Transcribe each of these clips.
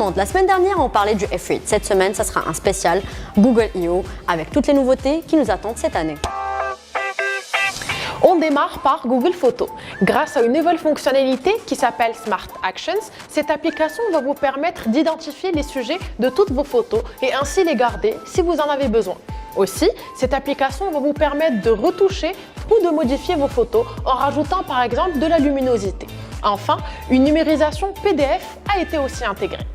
monde, la semaine dernière on parlait du F8. Cette semaine, ça sera un spécial Google I.O. avec toutes les nouveautés qui nous attendent cette année. On démarre par Google Photos. Grâce à une nouvelle fonctionnalité qui s'appelle Smart Actions, cette application va vous permettre d'identifier les sujets de toutes vos photos et ainsi les garder si vous en avez besoin. Aussi, cette application va vous permettre de retoucher ou de modifier vos photos en rajoutant par exemple de la luminosité. Enfin, une numérisation PDF a été aussi intégrée.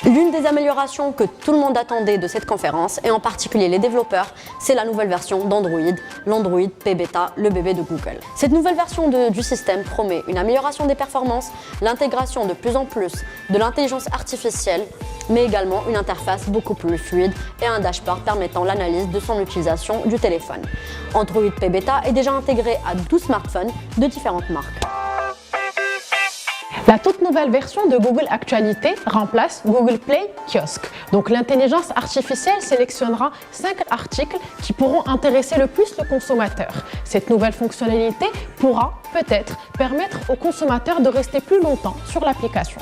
L'une des améliorations que tout le monde attendait de cette conférence, et en particulier les développeurs, c'est la nouvelle version d'Android, l'Android P Beta, le bébé de Google. Cette nouvelle version du système promet une amélioration des performances, l'intégration de plus en plus de l'intelligence artificielle, mais également une interface beaucoup plus fluide et un dashboard permettant l'analyse de son utilisation du téléphone. Android P Beta est déjà intégré à 12 smartphones de différentes marques. La toute nouvelle version de Google Actualité remplace Google Play Kiosque. Donc l'intelligence artificielle sélectionnera 5 articles qui pourront intéresser le plus le consommateur. Cette nouvelle fonctionnalité pourra peut-être permettre aux consommateurs de rester plus longtemps sur l'application.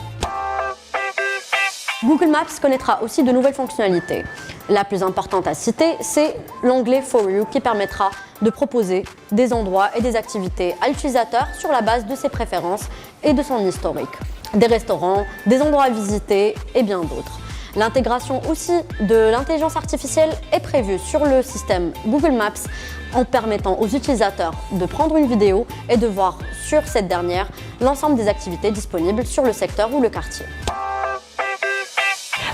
Google Maps connaîtra aussi de nouvelles fonctionnalités. La plus importante à citer, c'est l'onglet For You qui permettra de proposer des endroits et des activités à l'utilisateur sur la base de ses préférences et de son historique. Des restaurants, des endroits à visiter et bien d'autres. L'intégration aussi de l'intelligence artificielle est prévue sur le système Google Maps en permettant aux utilisateurs de prendre une vidéo et de voir sur cette dernière l'ensemble des activités disponibles sur le secteur ou le quartier.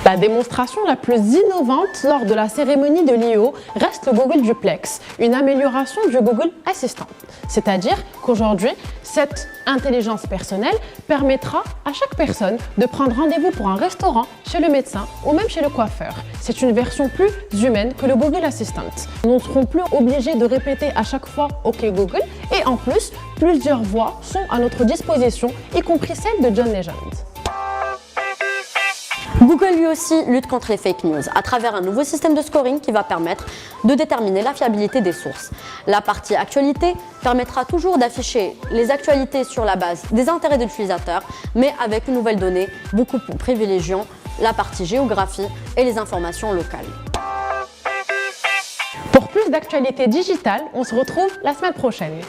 La démonstration la plus innovante lors de la cérémonie de l'I.O. reste le Google Duplex, une amélioration du Google Assistant. C'est-à-dire qu'aujourd'hui, cette intelligence personnelle permettra à chaque personne de prendre rendez-vous pour un restaurant, chez le médecin ou même chez le coiffeur. C'est une version plus humaine que le Google Assistant. Nous ne serons plus obligés de répéter à chaque fois « OK Google » et en plus, plusieurs voix sont à notre disposition, y compris celle de John Legend. Google lui aussi lutte contre les fake news à travers un nouveau système de scoring qui va permettre de déterminer la fiabilité des sources. La partie actualité permettra toujours d'afficher les actualités sur la base des intérêts de l'utilisateur, mais avec une nouvelle donnée beaucoup plus privilégiant la partie géographie et les informations locales. Pour plus d'actualités digitales, on se retrouve la semaine prochaine.